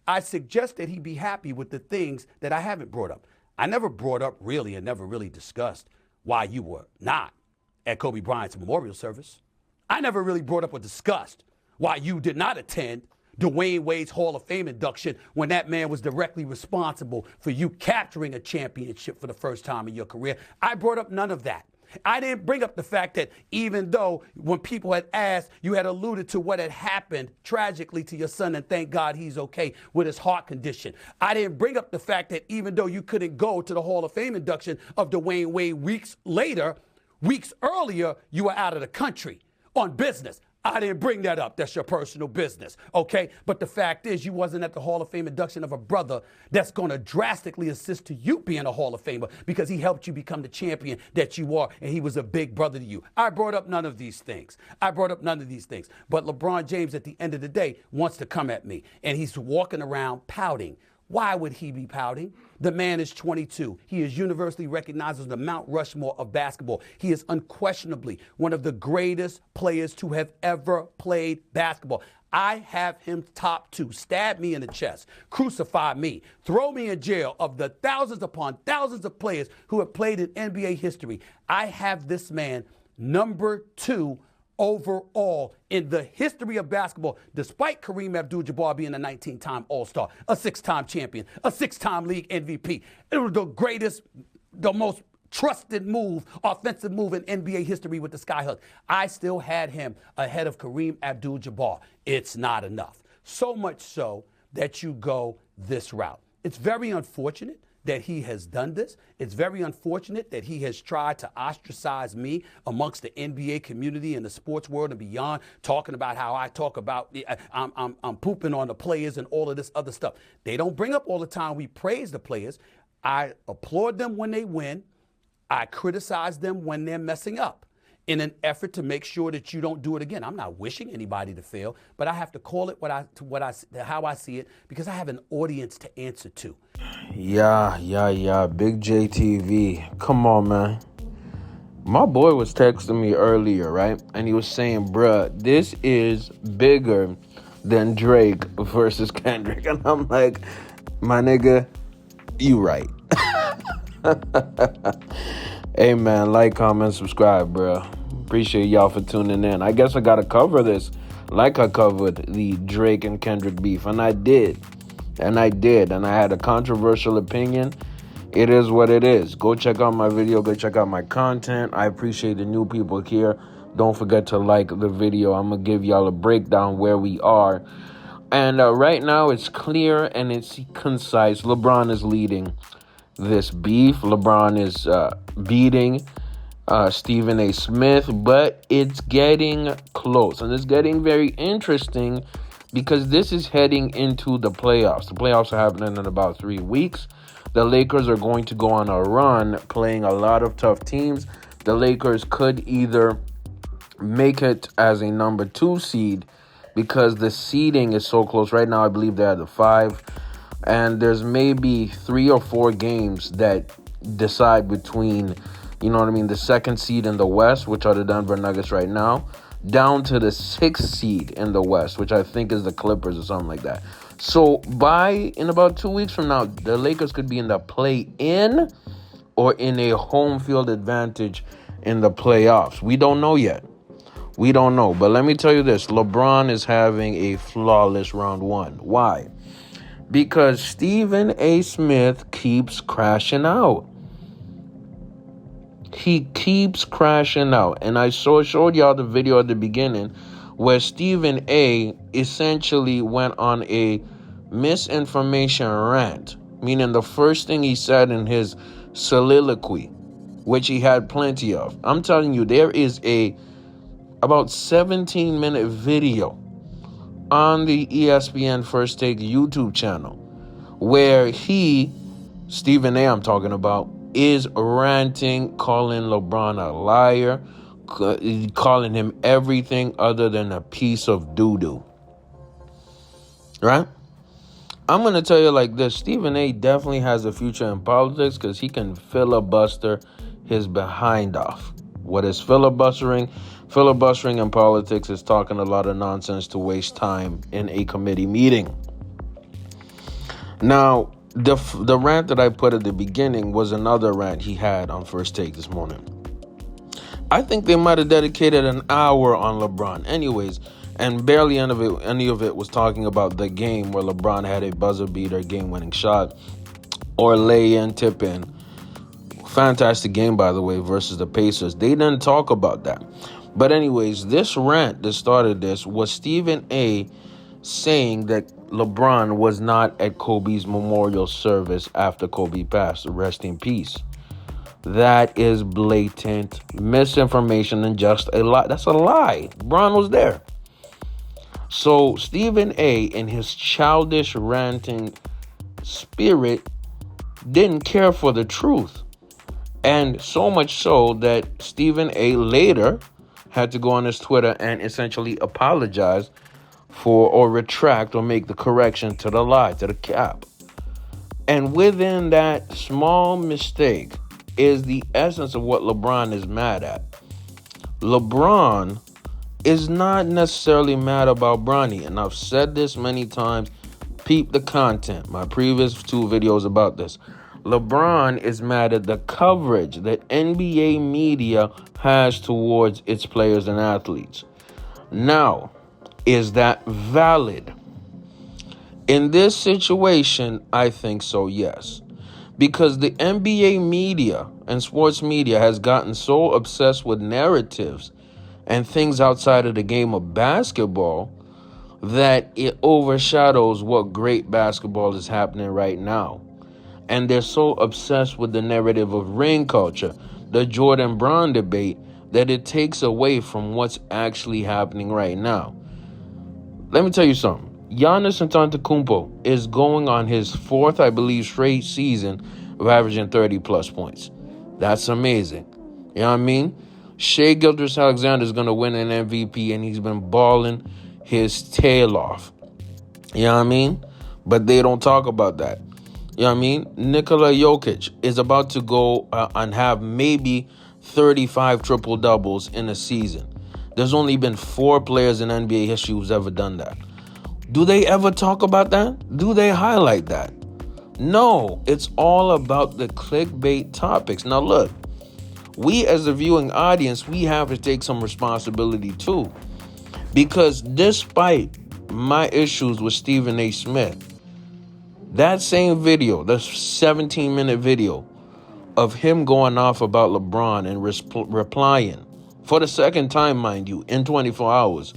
I suggest that he be happy with the things that I haven't brought up. I never brought up really and never really discussed why you were not at Kobe Bryant's memorial service. I never really brought up or discussed why you did not attend Dwayne Wade's Hall of Fame induction when that man was directly responsible for you capturing a championship for the first time in your career. I brought up none of that. I didn't bring up the fact that even though when people had asked, you had alluded to what had happened tragically to your son, and thank God he's okay with his heart condition. I didn't bring up the fact that even though you couldn't go to the Hall of Fame induction of Dwayne Wade weeks earlier, you were out of the country on business. I didn't bring that up. That's your personal business, okay? But the fact is, you wasn't at the Hall of Fame induction of a brother that's going to drastically assist to you being a Hall of Famer because he helped you become the champion that you are, and he was a big brother to you. I brought up none of these things. But LeBron James, at the end of the day, wants to come at me, and he's walking around pouting. Why would he be pouting? The man is 22. He is universally recognized as the Mount Rushmore of basketball. He is unquestionably one of the greatest players to have ever played basketball. I have him top 2. Stab me in the chest. Crucify me. Throw me in jail. Of the thousands upon thousands of players who have played in NBA history, I have this man number 2 overall in the history of basketball, despite Kareem Abdul-Jabbar being a 19-time All-Star, a 6-time champion, a 6-time league MVP. It was the greatest, the most trusted move, offensive move in NBA history with the Skyhook. I still had him ahead of Kareem Abdul-Jabbar. It's not enough. So much so that you go this route. It's very unfortunate that he has done this. It's very unfortunate that he has tried to ostracize me amongst the NBA community and the sports world and beyond, talking about how I talk about I'm pooping on the players and all of this other stuff. They don't bring up all the time we praise the players. I applaud them when they win. I criticize them when they're messing up in an effort to make sure that you don't do it again. I'm not wishing anybody to fail, but I have to call it how I see it because I have an audience to answer to. Yeah. Big JTV. Come on, man. My boy was texting me earlier, right? And he was saying, bruh, this is bigger than Drake versus Kendrick. And I'm like, my nigga, you right. Hey, man, like, comment, subscribe, bro. Appreciate y'all for tuning in. I guess I got to cover this like I covered the Drake and Kendrick beef. And I did. And I had a controversial opinion. It is what it is. Go check out my video. Go check out my content. I appreciate the new people here. Don't forget to like the video. I'm going to give y'all a breakdown where we are. And right now, it's clear and it's concise. LeBron is leading this beef. LeBron is beating Stephen A. Smith, but it's getting close, and it's getting very interesting because this is heading into the playoffs. The playoffs are happening in about 3 weeks. The Lakers are going to go on a run, playing a lot of tough teams. The Lakers could either make it as a number 2 seed because the seeding is so close. Right now, I believe they're at the 5. And there's maybe 3 or 4 games that decide between, the 2nd seed in the West, which are the Denver Nuggets right now, down to the 6th seed in the West, which I think is the Clippers or something like that. So in about 2 weeks from now, the Lakers could be in the play-in or in a home field advantage in the playoffs. We don't know yet. We don't know. But let me tell you this. LeBron is having a flawless round 1. Why? Because Stephen A. Smith keeps crashing out. He keeps crashing out. And I showed y'all the video at the beginning where Stephen A. essentially went on a misinformation rant. Meaning the first thing he said in his soliloquy, which he had plenty of. I'm telling you, there is about 17-minute video on the ESPN First Take YouTube channel where Stephen A. I'm talking about, is ranting, calling LeBron a liar, calling him everything other than a piece of doo-doo. Right? I'm going to tell you like this. Stephen A. definitely has a future in politics because he can filibuster his behind off. What is filibustering? Filibustering in politics is talking a lot of nonsense to waste time in a committee meeting. Now, the rant that I put at the beginning was another rant he had on First Take this morning. I think they might have dedicated an hour on LeBron. Anyways, and barely any of it was talking about the game where LeBron had a buzzer beater game-winning shot or lay-in, tip-in. Fantastic game, by the way, versus the Pacers. They didn't talk about that. But anyways, this rant that started this was Stephen A. saying that LeBron was not at Kobe's memorial service after Kobe passed. Rest in peace. That is blatant misinformation and just a lie. That's a lie. LeBron was there. So Stephen A., in his childish ranting spirit, didn't care for the truth. And so much so that Stephen A. later had to go on his Twitter and essentially apologize for or retract or make the correction to the lie, to the cap. And within that small mistake is the essence of what LeBron is mad at. LeBron is not necessarily mad about Bronny, and I've said this many times. Peep the content, my previous 2 videos about this. LeBron is mad at the coverage that NBA media has towards its players and athletes. Now, is that valid? In this situation, I think so, yes. Because the NBA media and sports media has gotten so obsessed with narratives and things outside of the game of basketball that it overshadows what great basketball is happening right now. And they're so obsessed with the narrative of ring culture, the Jordan-Bron debate, that it takes away from what's actually happening right now. Let me tell you something. Giannis Antetokounmpo is going on his 4th, I believe, straight season of averaging 30-plus points. That's amazing. You know what I mean? Shai Gilgeous-Alexander is going to win an MVP, and he's been balling his tail off. You know what I mean? But they don't talk about that. You know what I mean? Nikola Jokic is about to go and have maybe 35 triple-doubles in a season. There's only been 4 players in NBA history who's ever done that. Do they ever talk about that? Do they highlight that? No, it's all about the clickbait topics. Now look, we as the viewing audience, we have to take some responsibility too. Because despite my issues with Stephen A. Smith, that same video, the 17-minute video of him going off about LeBron and replying, for the second time, mind you, in 24 hours,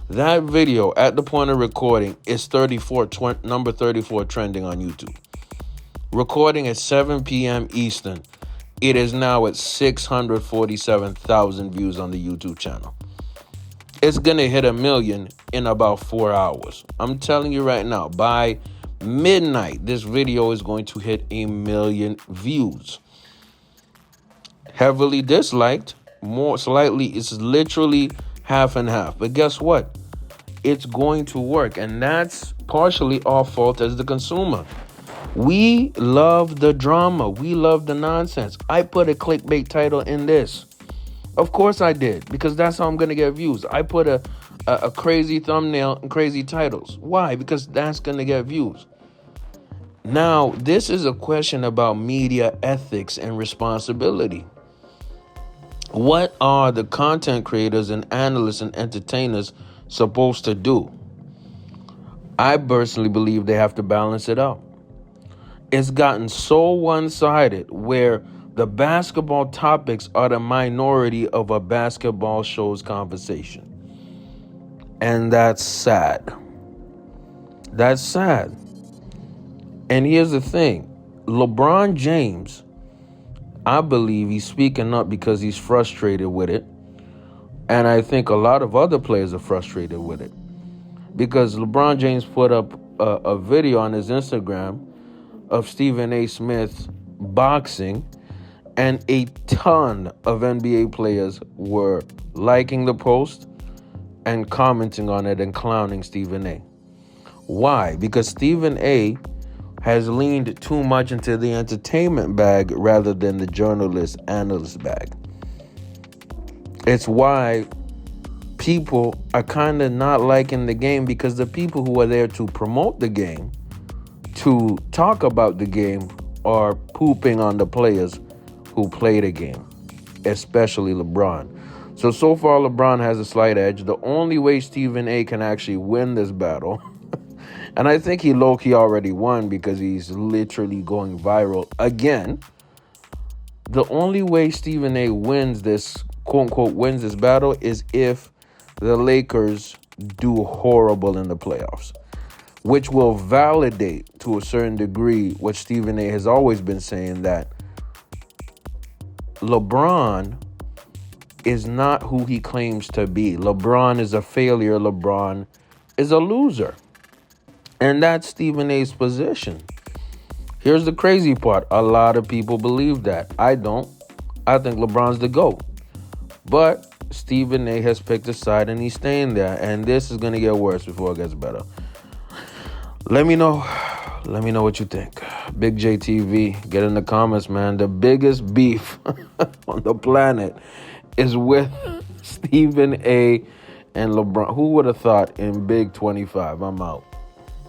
that video at the point of recording is number 34 trending on YouTube. Recording at 7 p.m. Eastern, it is now at 647,000 views on the YouTube channel. It's going to hit 1 million in about 4 hours. I'm telling you right now, by midnight, this video is going to hit 1 million views. Heavily disliked, more slightly, it's literally half and half. But guess what? It's going to work, and that's partially our fault as the consumer. We love the drama. We love the nonsense. I put a clickbait title in this. Of course I did, because that's how I'm going to get views. I put a crazy thumbnail and crazy titles. Why? Because that's going to get views. Now, this is a question about media ethics and responsibility. What are the content creators and analysts and entertainers supposed to do? I personally believe they have to balance it out. It's gotten so one-sided where the basketball topics are the minority of a basketball show's conversation. And that's sad. That's sad. And here's the thing. LeBron James, I believe he's speaking up because he's frustrated with it. And I think a lot of other players are frustrated with it. Because LeBron James put up a video on his Instagram of Stephen A. Smith boxing, and a ton of NBA players were liking the post and commenting on it and clowning Stephen A. Why? Because Stephen A. has leaned too much into the entertainment bag rather than the journalist analyst bag. It's why people are kind of not liking the game, because the people who are there to promote the game, to talk about the game are pooping on the players who play the game, especially LeBron. So far, LeBron has a slight edge. The only way Stephen A can actually win this battle, and I think he low-key already won because he's literally going viral again. The only way Stephen A wins this, quote-unquote, wins this battle is if the Lakers do horrible in the playoffs, which will validate to a certain degree what Stephen A has always been saying, that LeBron is not who he claims to be. LeBron is a failure. LeBron is a loser. And that's Stephen A's position. Here's the crazy part. A lot of people believe that. I don't. I think LeBron's the GOAT. But Stephen A has picked a side and he's staying there. And this is going to get worse before it gets better. Let me know. Let me know what you think. Big JTV, get in the comments, man. The biggest beef on the planet is with Stephen A and LeBron. Who would have thought in Big 25? I'm out.